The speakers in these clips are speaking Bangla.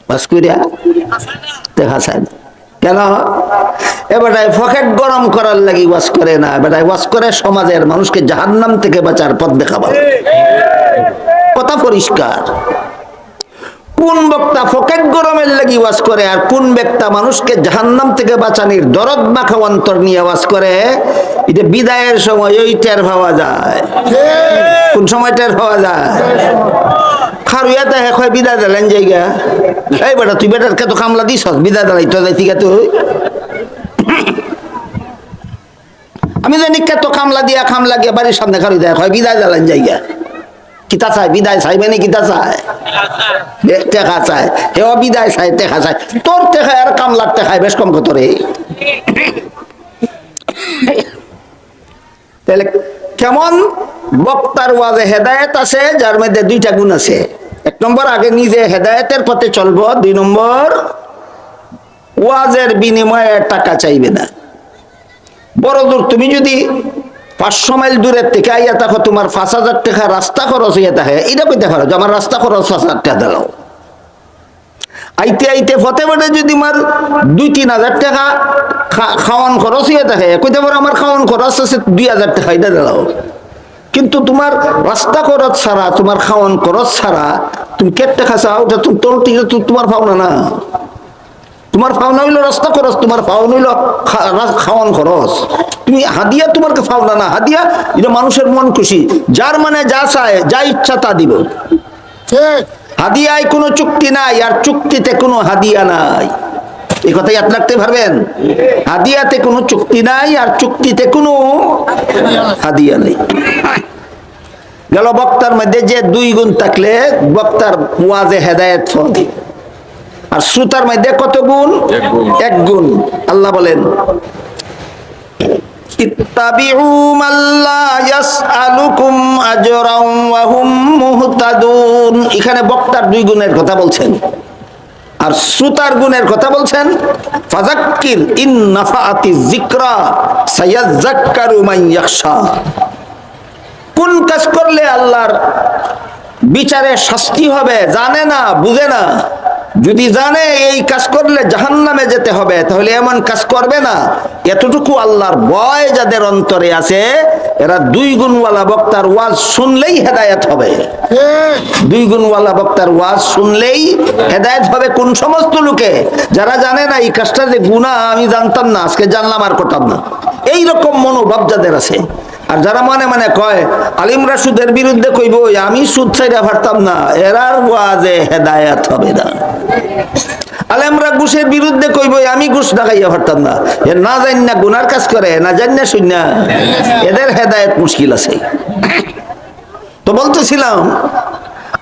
বাস করিয়া দেখা যায় না কেন? এবারে পকেট গরম করার লাগি ওয়াজ করে না, এবারে ওয়াজ করে সমাজের মানুষকে জাহান্নাম থেকে বাঁচার পথ দেখাবার। কথা পরিষ্কার। কোন বক্তা পকেট গরমের লাগি ওয়াজ করে আর কোন বক্তা মানুষকে জাহান্নাম থেকে বাঁচানোর দরদ মাখা অন্তর নিয়ে ওয়াজ করে, এটা বিদায়ের সময় ওই টের পাওয়া যায়। কোন সময় টের পাওয়া যায়? খারুয়াতে হয় বিদায় দিলেন জায়গা, এই বেটা তুই বেটার কে তো কামলা দিস বিদায় দিলাই তো যাইতি তো। আমি জানি কে তো কামলা দিয়া খামলা গিয়া বাড়ির সামনে খারুই দেয় হয় বিদায় দিলেন জায়গা। কিতা চায়? বিদায় চাইবে নি? কিতা চায়? টেকা চায়। হেও বিদায় চায়, টেকা চায়। তোর টেকায় আর কামলার টেকায় বেশ কম কত রে। তাহলে কেমন বক্তার ওয়াজে হেদায়েত আছে, যার মধ্যে দুইটা গুণ আছে। এক নম্বর, আগে নিজে হেদায়েতের পথে চলবো। দুই নম্বর, ওয়াজের বিনিময়ে টাকা চাইবে না। বড় দূর তুমি যদি 500 মাইল দূরের থেকে আইয়া থাকো, তোমার 5000 টাকা রাস্তা খরচ হইয়া থাকে, এটা কইতে পারো যে আমার রাস্তা খরচ 5000 টাকা দিলাও। আইতে আইতে ফতে ফতে যদি আমার 2-3000 টাকা খাওয়ান খরচ হইয়া থাকে, কইতে পারো আমার খাওয়ান খরচ আছে 2000 টাকা, এটা দিলাও। কিন্তু তোমার রাস্তা খরচ ছাড়া, তোমার খাওয়ান খরচ ছাড়া তুমি কে টাকা চাও? ওটা তোমার পাওনা না। তোমার পাওনা হইলো রাস্তা খরচ, তোমার পাওনা হইলো খাওয়ান খরচ। তুমি হাদিয়া তোমাকে পাওনা না। হাদিয়া এটা মানুষের মন খুশি, যার মানে যা চায়, যা ইচ্ছা তা দিব। হাদিয়ায় কোনো চুক্তি নাই, আর চুক্তিতে কোনো হাদিয়া নাই। এই কথা ইয়াদ রাখতে পারবেন? হাদিয়াতে কোনো চুক্তি নাই, আর চুক্তিতে কোনো হাদিয়া নেই। গেল বক্তার মধ্যে যে দুই গুণ থাকলে বক্তার ওয়াজে হেদায়েত হবে। আর শ্রোতার মধ্যে কত গুণ? এক গুণ। আল্লাহ বলেন, ইত্তাবিউ মাল্লা ইয়াসআলুকুম আজরান ওয়া হুম মুহতাদুন। এখানে বক্তার দুই গুণের কথা বলছেন, আর শ্রোতার গুণের কথা বলছেন। ফাযাক্কির ইন নাফাআতিয যিকরা সায়াযাক্কারু মান ইয়াখশা। কোন কাজ করলে আল্লাহর বিচারে শাস্তি হবে জানে না, বুঝে না। যদি জানে এই কাজ করলে জাহান্নামে যেতে হবে, তাহলে এমন কাজ করবে না। এতটুকু আল্লাহর ভয় যাদের অন্তরে আছে, এরা দুই গুণওয়ালা বক্তার ওয়াজ শুনলেই হেদায়েত হবে। দুই গুণওয়ালা বক্তার ওয়াজ শুনলেই হেদায়েত হবে। কোন সমস্ত লোকে? যারা জানে না এই কাজটা যে গুনাহ, আমি জানতাম না, আজকে জানলাম আর করতাম না, এইরকম মনোভাব যাদের আছে। আর যারা মনে মনে কয় আলিমরা সুদের বিরুদ্ধে কইব, আমি সুদ ছাইরা পারতাম না, এরার ওয়াজে হেদায়েত হবে না। আলেমরা ঘুষের বিরুদ্ধে কইব, আমি ঘুষ লাগাইয়া পারতাম না, এ না জানি না গুনার কাজ করে, না জানি না শুন না, এদের হেদায়েত মুশকিল আছে। তো বলতেছিলাম,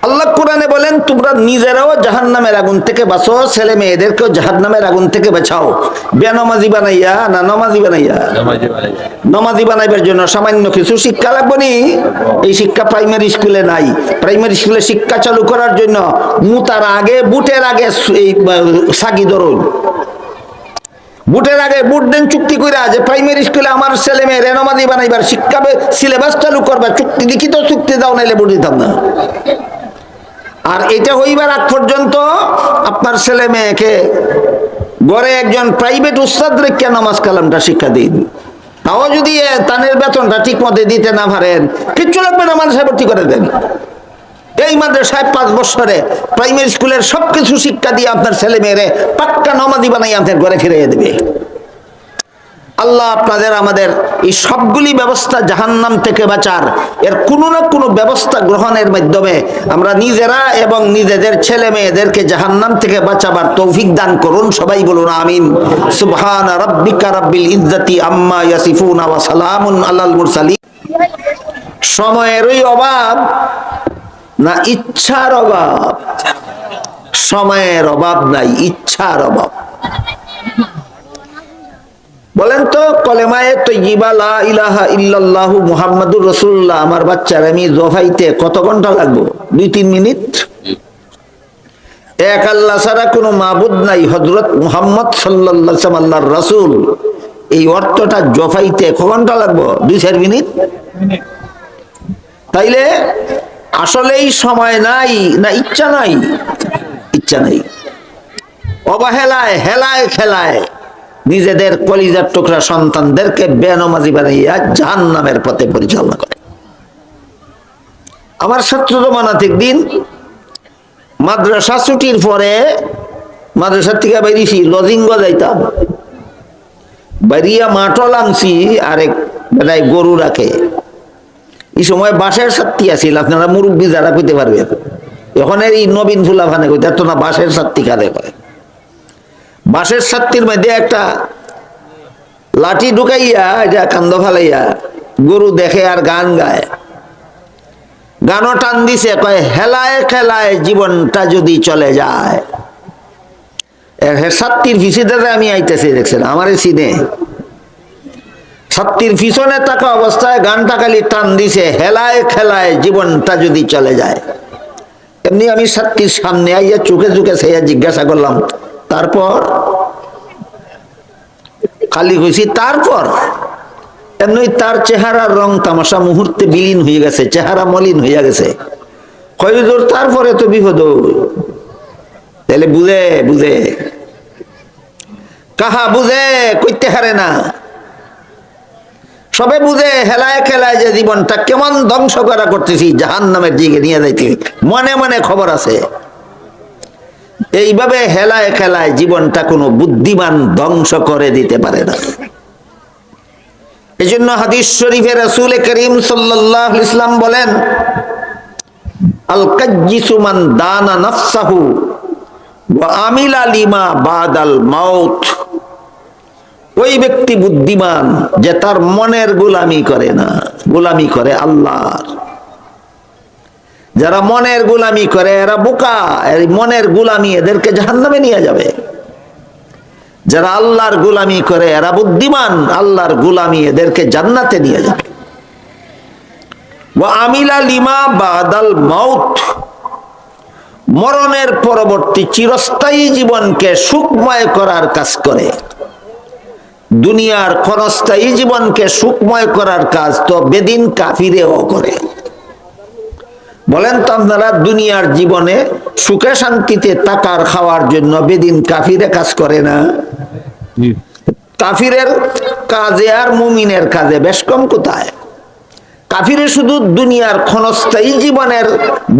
আল্লাহ কোরআনে বলেন, তোমরা নিজেরাও জাহান্নামের আগুন থেকে বাঁচো, ছেলে মেয়েদেরকেও জাহান্নামের আগুন থেকে বাঁচাও। বেনমাজি বানাইয়া না নমাজি বানাইয়া? নমাজি বানাইবার জন্য সামান্য কিছু শিক্ষা লাগবে নি। এই শিক্ষা প্রাইমারি স্কুলে নাই। প্রাইমারি স্কুলে শিক্ষা চালু করার জন্য মুতার আগে, বুটের আগে এই সাকি ধরুন, বুটের আগে বুট দেন চুক্তি কইরা যে প্রাইমারি স্কুলে আমার ছেলে মেয়ে নমাজি বানাইবার শিক্ষা সিলেবাস চালু করবা, চুক্তি লিখিত চুক্তি দাও, নাইলে বুট দিতাম না। আর এটা হইবার আগ পর্যন্ত আপনার ছেলে মেয়েকে গড়ে একজন প্রাইভেট উস্তাদ রেখে নামাজ কালামটা শিক্ষা দিন। তাও যদি তানের বেতনটা ঠিক মতো দিতে না পারেন, কিচ্ছু লাগবে না, মাদ্রাসায় ভর্তি করে দেন। এই মাদ্রাসায় 5 বছরে প্রাইমারি স্কুলের সবকিছু শিক্ষা দিয়ে আপনার ছেলে মেয়েরে পাক্কা নমাজি বানাই আপনার ঘরে ফিরিয়ে দেবে। আল্লাহ আপনাদের আমাদের এই সবগুলি ব্যবস্থা জাহান্নাম থেকে বাঁচার, এর কোনো না কোনো ব্যবস্থা গ্রহণের মাধ্যমে আমরা নিজেরা এবং নিজেদের ছেলে মেয়েদেরকে জাহান্নাম থেকে বাঁচাবার তৌফিক দান করুন। সবাই বলুন আমিন। সুবহান রাব্বিকা রাব্বিল ইজ্জাতি আম্মা ইয়াসিফুন ওয়া সালামুন আলাল মুরসালিন। সময়েরই অভাব না ইচ্ছার অভাব? সময়ের অভাব নাই, ইচ্ছার অভাব। বলেন তো, কলেমায়ে তয়্যিবা লা ইলাহা ইল্লাল্লাহু মুহাম্মাদুর রাসূলুল্লাহ আমার বাচ্চার আমি জফাইতে কত ঘন্টা লাগবে? 2-3 মিনিট। এক আল্লাহ ছাড়া কোনো মাবুদ নাই, হযরত মুহাম্মদ সাল্লাল্লাহু আলাইহি ওয়াসাল্লাম আল্লাহর রাসূল, এই অর্থটা জফাইতে কত ঘন্টা লাগবে? 2-4 মিনিট। তাইলে আসলেই সময় নাই না ইচ্ছা নাই? ইচ্ছা নাই। অবহেলায় হেলায় খেলায় নিজেদের কলিজার টুকরা সন্তানদেরকে বেনমাজি বানাইয়া জাহান্নামের পথে পরিচালনা করে। আমার ছাত্র জমানাতে একদিন মাদ্রাসা ছুটির পরে মাদ্রাসা থেকে বেরিয়েছি, লজিঙ্গ যাইতাম, বেরিয়া মাঠল আনছি আরেক বেলায় গরু রাখে। এই সময় বাঁশের ছাত্রী আছিল, আপনারা মুরব্বী যারা কইতে পারবে, এখন এই নবীন ফুলা ভানে কইতে এত না বাঁশের ছাত্রী কারে করে। বাঁশের ছাত্রীর মধ্যে একটা লাঠি ঢুকাইয়া এটা কান্দ ফালাইয়া গরু দেখে আর গান গায়। গানও টান দিছে, কয় হেলায় খেলায় জীবনটা যদি চলে যায়। ছাত্রীর পিছিয়ে আমি আইতেছি, দেখছেন আমার সিনে ছাত্রীর পিছনে থাকা অবস্থায় গানটা খালি টান দিছে, হেলায় খেলায় জীবনটা যদি চলে যায়। এমনি আমি ছাত্রীর সামনে আইয়া চোখে চোখে সেয়া জিজ্ঞাসা করলাম, তারপর? খালি কইছি তারপর। এমনি তার চেহারার রং তামাশা মুহূর্তে বিলীন হয়ে গেছে, চেহারা মলিন হইয়া গেছে। কয়জোর তারপরে তো বিপদ। তাহলে বুঝে বুঝে কাহা বুঝে কইতে হারে না, সবে বুঝে হেলায় খেলায় যে জীবনটা কেমন ধ্বংস করা করতেছি, জাহান্নামের দিকে নিয়ে যাইতে মনে মনে খবর আছে। এইভাবে হেলায় খেলায় জীবনটা কোনো বুদ্ধিমান ধ্বংস করে দিতে পারে না। এই জন্য হাদিস শরীফে রাসূল করিম সাল্লাল্লাহু আলাইহি ওয়াসাল্লাম বলেন, আল কাজ্জিসু মান দানা নাফসাহু ওয়া আমিলা লিমা বাদাল মাউত। ওই ব্যক্তি বুদ্ধিমান যে তার মনের গোলামি করে না, গোলামি করে আল্লাহর। যারা মনের গোলামি করে এরা বোকা, এই মনের গোলামি এদেরকে জাহান্নামে নিয়ে যাবে। যারা আল্লাহর গোলামি করে এরা বুদ্ধিমান, আল্লাহর গোলামি এদেরকে জান্নাতে নিয়ে যাবে। ওয়া আমিলা লিমা বাদাল মাউত, মরণের পরবর্তী চিরস্থায়ী জীবনকে সুখময় করার কাজ করে। দুনিয়ার ক্ষণস্থায়ী জীবনকে সুখময় করার কাজ তো বেদিন কাফিরেও করে। বলেন তো আপনারা, দুনিয়ার জীবনে সুখে শান্তিতে থাকার খাওয়ার জন্য বেদিন কাফিরে কাজ করে না? কাফিরের কাজে আর মুমিনের কাজে বেশ কম কোথায়? কাফিরে শুধু দুনিয়ার ক্ষণস্থায়ী জীবনের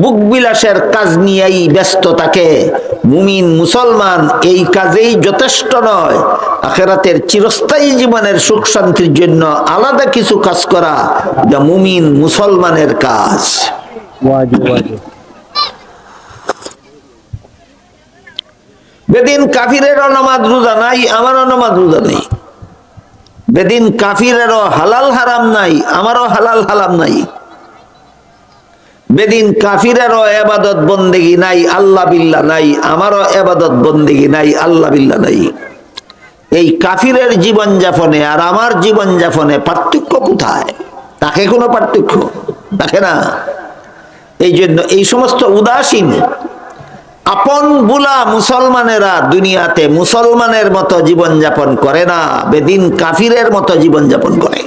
বুক বিলাসের কাজ নিয়েই ব্যস্ত থাকে। মুমিন মুসলমান এই কাজেই যথেষ্ট নয়, আখিরাতের চিরস্থায়ী জীবনের সুখ শান্তির জন্য আলাদা কিছু কাজ করা যা মুমিন মুসলমানের কাজ। বেদিন কাফিরেরও নামাজ রোজা নাই, আমারও নামাজ রোজা নাই। বেদিন কাফিরেরও হালাল হারাম নাই, আমারও হালাল হারাম নাই। বেদিন কাফিরেরও ইবাদত বন্দেগি নাই, আল্লাহ বিল্লাহ নাই, আমারও ইবাদত বন্দেগি নাই, আল্লাহ বিল্লাহ নাই। এই কাফিরের জীবন যাপনে আর আমার জীবন যাপনে পার্থক্য কোথায়? তাকে কোনো পার্থক্য থাকে না। এই জন্য এই সমস্ত উদাসীন আপন বুলা মুসলমানেরা দুনিয়াতে মুসলমানের মতো জীবন যাপন করে না, বেদিন কাফিরের মতো জীবন যাপন করে।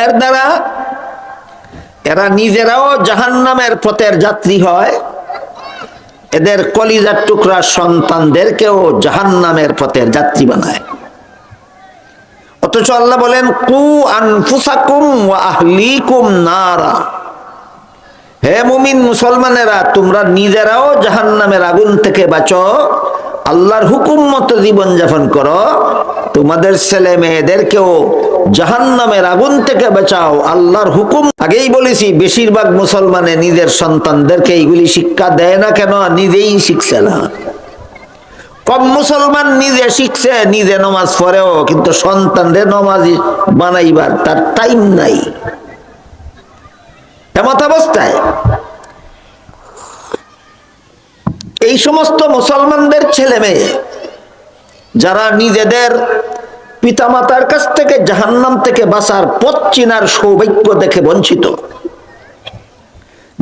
এর দ্বারা এরা নিজেরাও জাহান্নামের পথের যাত্রী হয়, এদের কলিজার টুকরা সন্তানদেরকেও জাহান্নামের পথের যাত্রী বানায়। অথচ আল্লাহ বলেন, কু আনফুসাকুম ওয়া আহলিকুম নারা। হে মুমিন মুসলমানেরা, তোমরা নিজেরাও জাহান্নামের আগুন থেকে বাঁচো, আল্লাহর হুকুম মতো জীবন যাপন করো, তোমাদের ছেলে মেয়েদেরকেও জাহান্নামের আগুন থেকে বাঁচাও, আল্লাহর হুকুম। আগেই বলেছি, বেশিরভাগ মুসলমানে নিজের সন্তানদেরকে এইগুলি শিক্ষা দেয় না। কেন? নিজেই শিখছে না। কম মুসলমান নিজে শিখছে, নিজে নামাজ পড়েও, কিন্তু সন্তানদের নামাজি বানাইবার তার টাইম নাই। এমত অবস্থায় এই সমস্ত মুসলমানদের ছেলে মেয়ে যারা নিজেদের পিতামাতার কাছ থেকে জাহান্নাম থেকে বাঁচার পথ চিনার সৌভাগ্য দেখে বঞ্চিত,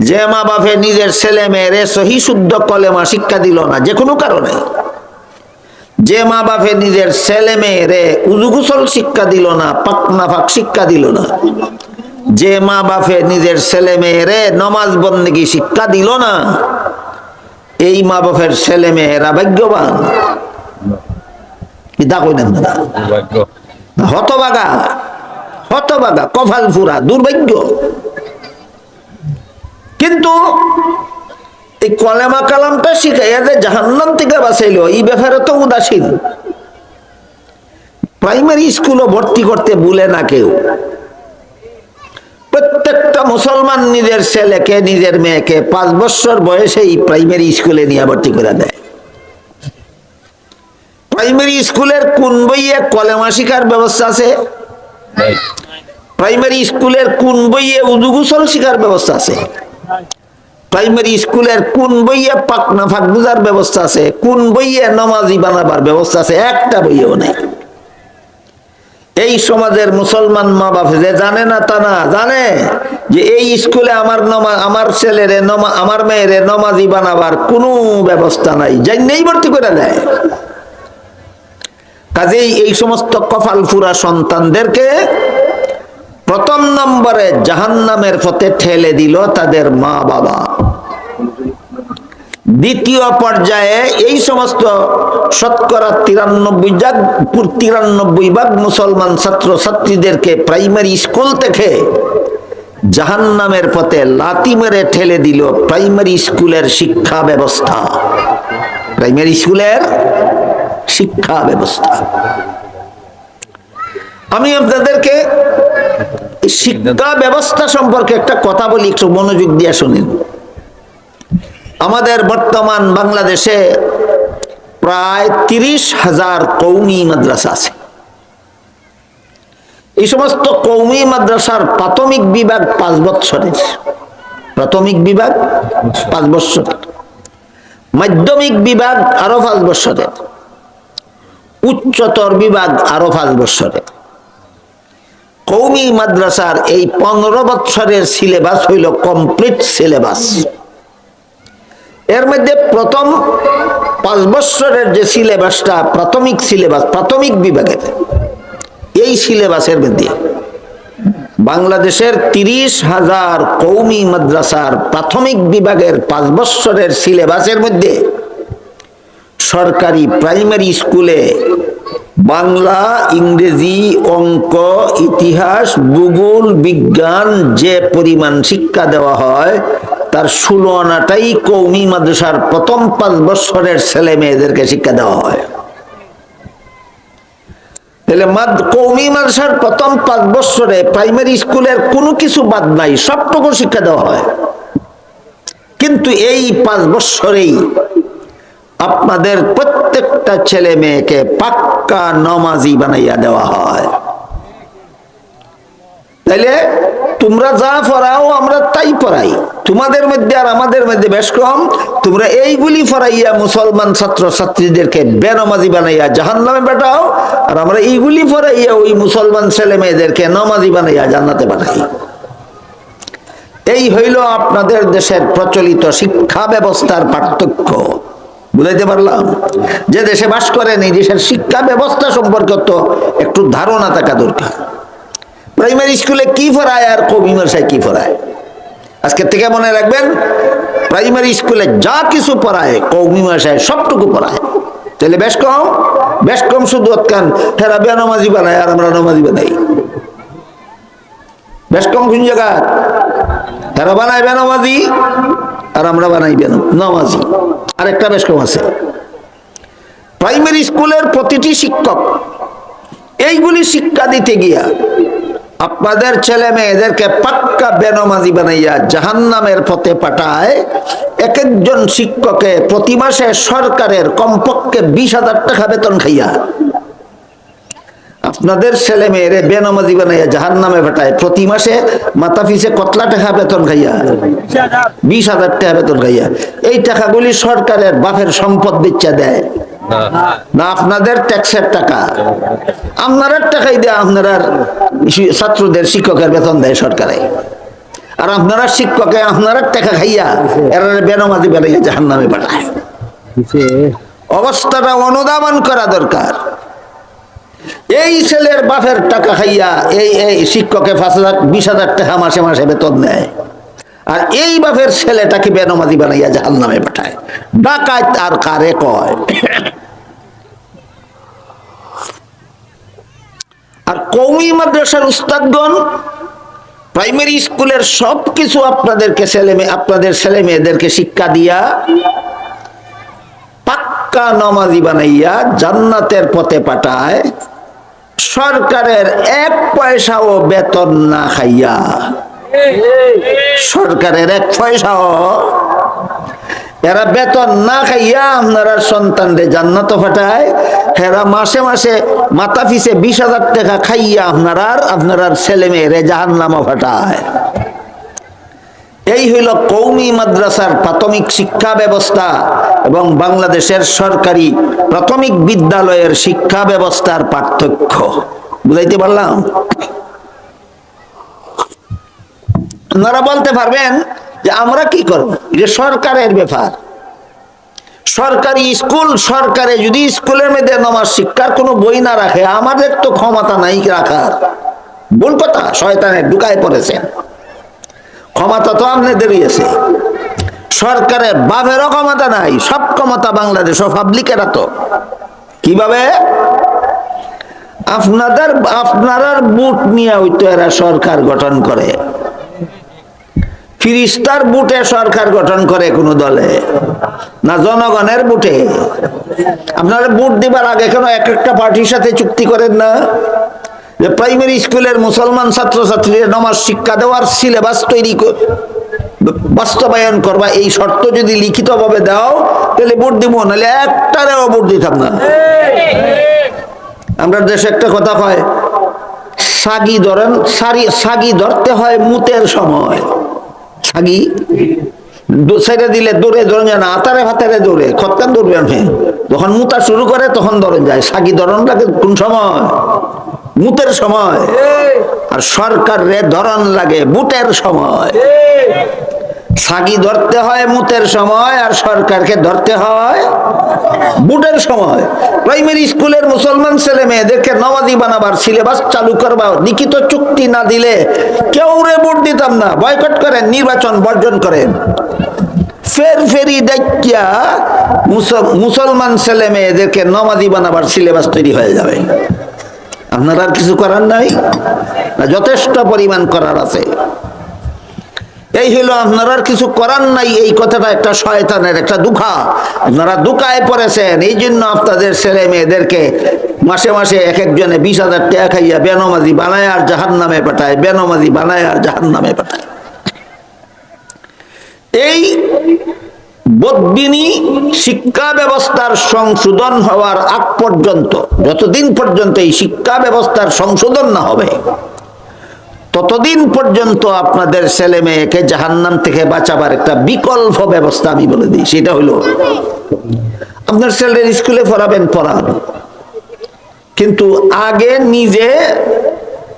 যে মা বাপে নিজের ছেলে মেয়েরে সহি শুদ্ধ কলেমা শিক্ষা দিল না যে কোনো কারণে, যে মা বাপে নিজের ছেলে মেয়েরে উযু গোসল শিক্ষা দিল না, পাক নাফাক শিক্ষা দিল না, যে মা বাপে নিজের ছেলে মেয়েরে নামাজ বন্দেগী শিক্ষা দিল না, এই মা বাপের ছেলে মেয়েরা ভাগ্যবান, কি তা কইলেন না? হতভাগা, হতভাগা, কপাল পুরা, দুর্ভাগ্য। কিন্তু এই কলেমা কালামটা শিখাইয়া যে জাহান্নাম থেকে বাঁচাইল, এই ব্যাপারে তো উদাসীন। প্রাইমারি স্কুলও ভর্তি করতে ভুলে না কেউ। প্রত্যেকটা মুসলমান নিজের ছেলেকে, নিজের মেয়েকে 5 বছর বয়সেই প্রাইমারি স্কুলে নিয়ে ভর্তি করে দেয়। প্রাইমারি স্কুলের কোন বইয়ে কলেমা শিখার ব্যবস্থা আছে? প্রাইমারি স্কুলের কোন বইয়ে উযু গোসল শিখার ব্যবস্থা আছে? প্রাইমারি স্কুলের কোন বইয়ে পাক নাফাক বুঝার ব্যবস্থা আছে? কোন বইয়ে নামাজি বানাবার ব্যবস্থা আছে? একটা বইও নেই। এই সমাজের মুসলমান মা বাপ যে জানে না তা না, জানে যে এই স্কুলে আমার ছেলেরে আমার মেয়েরে নামাজি বানাবার কোনো ব্যবস্থা নাই, জানেই ভর্তি করে দেয়। কাজেই এই সমস্ত কপাল ফুরা সন্তানদেরকে প্রথম নম্বরে জাহান্নামের পথে ঠেলে দিল তাদের মা বাবা। দ্বিতীয় পর্যায়ে এই সমস্ত শতকরা 93% মুসলমান ছাত্র ছাত্রীদেরকে প্রাইমারি স্কুল থেকে জাহান্নামের পথে লাথি মেরে ঠেলে দিল প্রাইমারি স্কুলের শিক্ষা ব্যবস্থা। প্রাইমারি স্কুলের শিক্ষা ব্যবস্থা। আমি আপনাদেরকে শিক্ষা ব্যবস্থা সম্পর্কে একটা কথা বলি, একটু মনোযোগ দিয়ে শুনেন। আমাদের বর্তমান বাংলাদেশে প্রায় 30,000 কওমি মাদ্রাসা আছে। এই সমস্ত কওমি মাদ্রাসার প্রাথমিক বিভাগ 5 বছরের, প্রাথমিক বিভাগ 5 বছরের, মাধ্যমিক বিভাগ আরো 5 বছরের, উচ্চতর বিভাগ আরো 5 বছরের। কওমি মাদ্রাসার এই 15 বছরের সিলেবাস হইল কমপ্লিট সিলেবাস। এর মধ্যে প্রথম 5 বছরের যে সিলেবাসটা প্রাথমিক সিলেবাস, প্রাথমিক বিভাগের, এই সিলেবাসের মধ্যে বাংলাদেশের 30,000 কওমি মাদ্রাসার প্রাথমিক বিভাগের 5 বছরের সিলেবাসের মধ্যে সরকারি প্রাইমারি স্কুলে বাংলা, ইংরেজি, অঙ্ক, ইতিহাস, ভূগোল, বিজ্ঞান যে পরিমাণ শিক্ষা দেওয়া হয় তার 16 আনাটাই কওমি মাদ্রাসার প্রথম 5 বছরের ছেলে মেয়েদেরকে শিক্ষা দেওয়া হয়। তাহলে কওমি মাদ্রাসার প্রথম 5 বছরে প্রাইমারি স্কুলের কোনো কিছু বাদ নাই, সবটুকু শিক্ষা দেওয়া হয়। কিন্তু এই 5 বছরেই আপনাদের প্রত্যেকটা ছেলে মেয়েকে পাক্কা নামাজি বানাইয়া দেওয়া হয়। তাইলে তোমরা যা পড়াও আমরা তাই পড়াই, তোমাদের মধ্যে আর আমাদের মধ্যে বেশ কম। তোমরা এইগুলি পড়াইয়া মুসলমান ছাত্র ছাত্রীদেরকে বেনামাজি বানাইয়া জাহান্নামে পাঠাও, আর আমরা এইগুলি পড়াইয়া ওই মুসলমান ছেলে মেয়েদেরকে নামাজি বানাইয়া জান্নাতে পাঠাই। এই হইল আপনাদের দেশের প্রচলিত শিক্ষা ব্যবস্থার পার্থক্য। বুঝাইতে পারলাম? যে দেশে বাস করেন এই দেশের শিক্ষা ব্যবস্থা সম্পর্কে তো একটু ধারণা থাকা দরকার। প্রাইমারি স্কুলে কি পড়ায় আর কওমি মাদ্রাসায় কি পড়ায় আজকে থেকে মনে রাখবেন, প্রাইমারি স্কুলে যা কিছু পড়ায় কওমি মাদ্রাসায় সবটুকু পড়ায়। তাহলে বেশ কম শুধু কান হেরা বেনামাজি বানায় আর আমরা নামাজি বানাই। বেশ কম কোন জায়গা হেরা বানায় বেনামাজি আর আমরা বানাই নামাজি। আরেকটা বেশ কম আছে, প্রাইমারি স্কুলের প্রতিটি শিক্ষক এইগুলি শিক্ষা দিতে গিয়া আপনাদের ছেলে মেয়েদেরকে পাক্কা বেনামাজি বানাইয়া জাহান্নামের পথে পাঠায়। এক একজন শিক্ষকে প্রতি মাসে সরকারের কমপক্ষে 20,000 টাকা বেতন খাইয়া আপনাদের ছেলে মেয়েরে বেনামাজি বানাইয়া জাহান্নামে পাঠায়। প্রতি মাসে মাথা পিছে কতলা টাকা বেতন খাইয়া? 20,000 টাকা বেতন খাইয়া। এই টাকাগুলি সরকারের বাপের সম্পদ বেচা দেয় না আপনাদের ট্যাক্সের টাকা? আপনারা টাকাই দেয়, আপনারা ছাত্রদের শিক্ষকের বেতন দেয় সরকারে, আর আপনারা শিক্ষকে আপনারা টাকা খাইয়া এরা বেনামাজি বানাইয়া জাহান্নামে পাঠায়। অবস্থাটা অনুধাবন করা দরকার। এই ছেলের বাপের টাকা খাইয়া এই শিক্ষকে 5,000 20,000 টাকা মাসে মাসে বেতন দেয়, আর এই বাপের ছেলেটাকে বেনমাজি বানাইয়া জাহান্নামে পাঠায়। ডাকাত আর কারে কয়? আর কওমি মাদ্রাসার উস্তাদগণ প্রাইমারি স্কুলের সবকিছু আপনাদের ছেলে মেয়েদেরকে শিক্ষা দিয়া পাক্কা নমাজি বানাইয়া জান্নাতের পথে পাঠায়, সরকারের 1 পয়সাও বেতন না খাইয়া। সরকারের 1 পয়সাও এরা বেতন না খাইয়া আপনারা সন্তানরে জান্নাত পাঠায়। এরা মাসে মাসে মাথা পিছে 20,000 টাকা খাইয়া আপনার ছেলে মেয়েরে জাহান্নামে পাঠায়। এই হইল কওমি মাদ্রাসার প্রাথমিক শিক্ষা ব্যবস্থা এবং বাংলাদেশের সরকারি প্রাথমিক বিদ্যালয়ের শিক্ষা ব্যবস্থার পার্থক্য। বুঝাইতে পারলাম? আপনারা বলতে পারবেন যে আমরা কি করব, এটা সরকারের ব্যাপার। সরকারি স্কুল, সরকারে যদি স্কুলের মধ্যে নামাজ শিক্ষার কোনো বই না রাখে, আমাদের তো ক্ষমতা নাই রাখার। ভুল কথা, শয়তানের ঢুকায় পড়েছে। ক্ষমতা তো আপনাদেরই আছে, সরকারের বাপেরও ক্ষমতা নাই। সব ক্ষমতা বাংলাদেশ ও পাবলিকের। তো কিভাবে? আপনারা বুট নিয়ে হইতো এরা সরকার গঠন করে। ফিরিস্তার বুটে সরকার গঠন করে কোন দলে না, জনগণের বুটে। আপনারা বুট দিবার আগে কেন একটা পার্টির সাথে চুক্তি করেন না যে প্রাইমারি স্কুলের মুসলমান ছাত্রছাত্রীদের নামাজ শিক্ষা দেওয়ার সিলেবাস তৈরি বাস্তবায়ন করবা, এই শর্ত যদি লিখিতভাবে দাও তাহলে ভোট দিব, নাহলে একটারেও ভোট দিতাম না। আমরা দেশে একটা কথা কয়, সাগি ধরেন, সাগি ধরতে হয় মুতের সময়। সাগি ছেড়ে দিলে দৌড়ে ধরেন যায় না, আতারে ভাতারে দৌড়ে খতকান দৌড়বে। আপনি যখন মুতা শুরু করে তখন ধরেন যায়। সাগি ধরন লাগে কোন সময়? মুতের সময়। আর সরকারের ধরন লাগে বুটের সময়। সাগি ধরতে হয় মুতের সময়, আর সরকারকে ধরতে হয় বুটের সময়। প্রাইমারি স্কুলের মুসলমান ছেলে মেয়েদেরকে নমাজি বানাবার সিলেবাস চালু করবা, লিখিত চুক্তি না দিলে কেউ রে ভোট দিতাম না। বয়কট করেন, নির্বাচন বর্জন করেন। ফেরি দেখিয়া মুসলমান ছেলে মেয়েদেরকে নমাজি বানাবার সিলেবাস তৈরি হয়ে যাবে। আপনার আর কিছু করার নাই না? যথেষ্ট পরিমাণ করার আছে। এই হলো আপনার আর কিছু করার নাই, এই কথাটা একটা শয়তানের একটা দুঃখা। আপনারা দুঃখায় পড়েছেন, এই জন্য আপনাদের ছেলে মেয়েদেরকে মাসে মাসে এক একজনে 20,000 টাকা খাইয়া বেনমাজি বানায় আর জাহান্নামে পাঠায়, বেনমাজি বানায় আর জাহান্নামে পাঠায়। এই বদ্দিনী শিক্ষা ব্যবস্থার সংশোধন হওয়ার আগ পর্যন্ত, যতদিন পর্যন্ত এই শিক্ষা ব্যবস্থার সংশোধন না হবে, ততদিন পর্যন্ত আপনাদের ছেলে মেয়েকে জাহান্নাম থেকে বাঁচাবার একটা বিকল্প ব্যবস্থা আমি বলে দিই। সেটা হলো, আপনার ছেলের স্কুলে পড়াবেন, পড়ান, কিন্তু আগে নিজে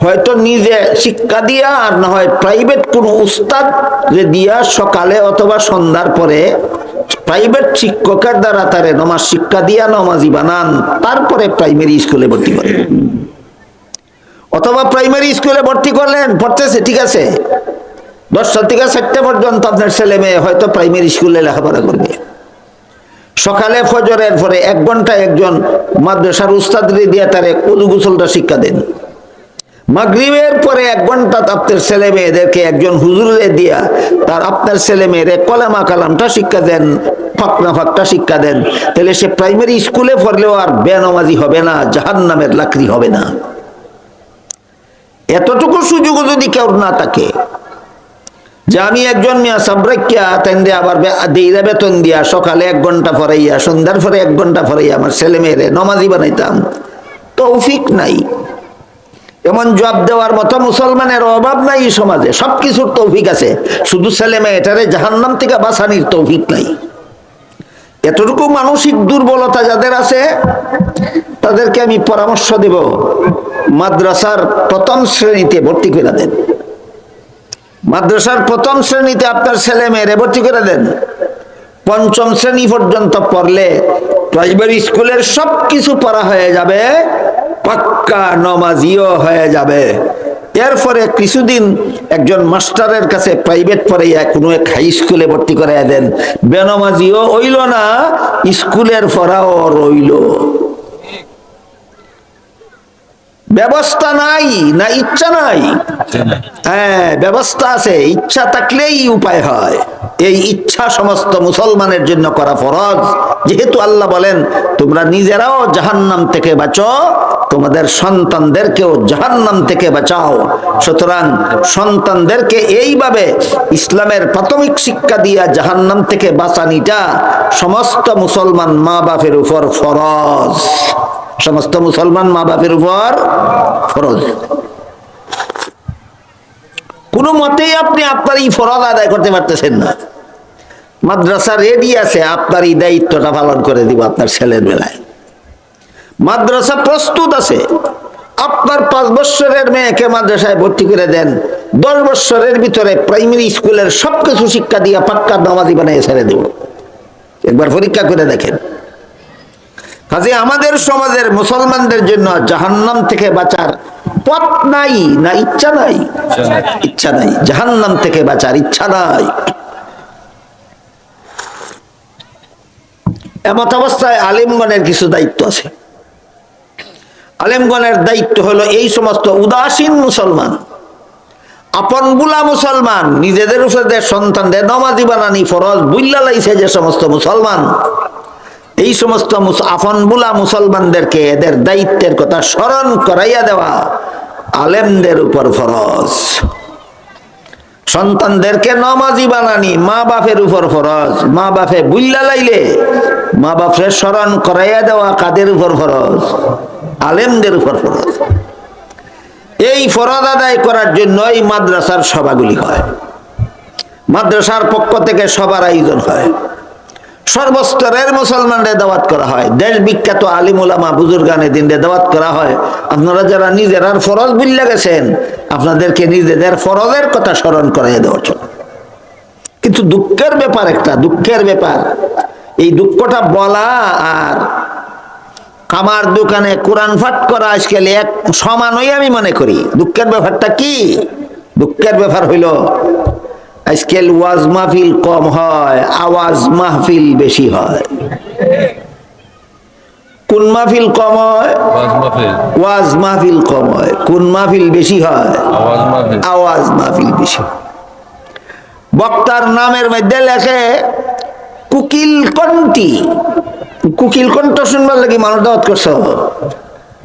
হয়তো নিজে শিক্ষা দিয়া, আর না হয় প্রাইভেট কোনো উস্তাদ দিয়া সকালে অথবা সন্ধ্যার পরে প্রাইভেট শিক্ষকের দ্বারা তারে নামাজ শিক্ষা দিয়া নমাজি বানান, তারপরে প্রাইমারি স্কুলে ভর্তি করেন। অথবা প্রাইমারি স্কুলে ভর্তি করলেন, পড়তেছে ঠিক আছে, 10টা থেকে 4টা পর্যন্ত আপনার ছেলে মেয়ে হয়তো প্রাইমারি স্কুলে লেখাপড়া করবে। সকালে ফজরের পরে 1 ঘন্টা একজন মাদ্রাসার উস্তাদ দিয়ে তারে ওযু গোসলটা শিক্ষা দেন। মাগরিবের পরে 1 ঘন্টা আপনার ছেলে মেয়েদেরকে একজন হুজুরে দিয়া আপনার ছেলে মেয়েরে কলেমা কালামটা শিক্ষা দেন, ফাকনা ফাকটা শিক্ষা দেন। তাহলে সে প্রাইমারি স্কুলে পড়লেও আর বেনমাজি হবে না, জাহান্নামের লাকড়ি হবে না। এতটুকু সুযোগ যদি কেউ না থাকে যে আমি একজন মিয়া সাবরাকিয়া তেন্দ্রে আবার দেইরা বেতন দিয়া সকালে 1 ঘন্টা পড়াইয়া সন্ধ্যার পরে 1 ঘন্টা পড়াইয়া আমার ছেলে মেয়েরে নমাজি বানাইতাম, তৌফিক নাই। এমন জবাব দেওয়ার মতো মুসলমানের অভাব নাই সমাজে, সবকিছুর তৌফিক আছে, শুধু ছেলে মেয়েটারে জাহান্নাম থেকে বাঁচানোর তৌফিক নাই। এতটুকু মানসিক দুর্বলতা যাদের আছে তাদেরকে আমি পরামর্শ দেব, মাদ্রাসার 1ম শ্রেণীতে ভর্তি করে দেন। মাদ্রাসার 1ম শ্রেণীতে আপনার ছেলে মেয়েরে ভর্তি করে দেন। 5ম শ্রেণী পর্যন্ত পড়লে প্রাইমারি স্কুলের সবকিছু পড়া হয়ে যাবে, পাক্কা নমাজিও হয়ে যাবে। এরপরে কিছুদিন একজন মাস্টারের কাছে প্রাইভেট পড়াইয়া কোনো এক হাই স্কুলে ভর্তি করাইয়া দেন, বেনামাজিও হইল না, স্কুলের পড়াও রইল। ব্যবস্থা নাই না ইচ্ছা নাই? হ্যাঁ, ব্যবস্থা আছে, ইচ্ছা থাকলেই উপায় হয়। এই ইচ্ছা সমস্ত মুসলমানের জন্য করা ফরজ। যেহেতু আল্লাহ বলেন তোমরা নিজেরাও জাহান্নাম থেকে বাঁচো, তোমাদের সন্তানদেরকেও জাহান্নাম থেকে বাঁচাও, সুতরাং সন্তানদেরকে এইভাবে ইসলামের প্রাথমিক শিক্ষা দিয়া জাহান্নাম থেকে বাঁচানিটা সমস্ত মুসলমান মা বাপের উপর ফরজ। সমস্ত মুসলমান মা বাপের উপর ফরজ। কোনো মতেই আপনি আপনার এই ফরজ আদায় করতে পারতেছেন না। মাদ্রাসা রেডি আছে, আপনার এই দায়িত্বটা পালন করে দিব আপনার ছেলের বেলায়। মাদ্রাসা প্রস্তুত আছে, আপনার 5 বছরের মেয়েকে মাদ্রাসায় ভর্তি করে দেন, 10 বছরের ভিতরে প্রাইমারি স্কুলের সবকিছু শিক্ষা দিয়ে পাক্কা নামাজি বানিয়ে ছেড়ে দেব। একবার পরীক্ষা করে দেখেন। কাজে আমাদের সমাজের মুসলমানদের জন্য জাহান্নাম থেকে বাঁচার পথ নাই না ইচ্ছা নাই? ইচ্ছা নাই, জাহান্নাম থেকে বাঁচার ইচ্ছা নাই। এমত অবস্থায় আলেমগণের কিছু দায়িত্ব আছে। আলেমগণের দায়িত্ব হলো এই সমস্ত উদাসীন মুসলমান, আপনগুলা মুসলমান, নিজেদের উপরে সন্তানদের নামাজি বানানি ফরজ বুইল্লা লাইছে যে সমস্ত মুসলমান, এই সমস্ত আপনগুলা মুসলমানদেরকে এদের দায়িত্বের কথা স্মরণ করাইয়া দেওয়া আলেমদের উপর ফরজ। সন্তানদেরকে নামাজি বানানি মা বাপের উপর ফরজ। মা বাপে বুইল্লা লাইলে মা বাপের স্মরণ করাইয়া দেওয়া কাদের উপর ফরজ? আলেমদের উপর ফরজ। এই ফরজ আদায় করার জন্য এই মাদ্রাসার সভাগুলি হয়, মাদ্রাসার পক্ষ থেকে সবার আয়োজন হয়, সর্বস্তরের মুসলমানদের দাওয়াত করা হয়, দেশ বিখ্যাত আলিম উলামা বুজুর্গানে দিনদের দাওয়াত করা হয়। আপনারা যারা নিজেরার ফরজ ভুলে গেছেন, আপনাদেরকে নিজেদের ফরজের কথা স্মরণ করাইয়া দেওয়ার জন্য। কিন্তু দুঃখের ব্যাপার, একটা দুঃখের ব্যাপার, এই দুঃখটা বলা আর আমার দোকানে কোরআন পাঠ করা আজকাল এক সমানই আমি মনে করি। দুঃখের ব্যাপারটা কি? দুঃখের ব্যাপার হইল আজকাল ওয়াজ মাহফিল কম হয়, আওয়াজ মাহফিল বেশি হয়। কোন মাহফিল কম হয়? ওয়াজ মাহফিল কম হয়। কোন মাহফিল বেশি হয়? আওয়াজ মাহফিল বেশি। বক্তার নামের মধ্যে লেখে কুকিল কণ্ঠী। কুকিল কণ্ঠ শুনবার লাগি মানুষ দাওয়াত করছো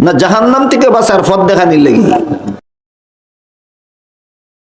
না জাহান্নাম থেকে বাঁচার পথ দেখানির লাগি?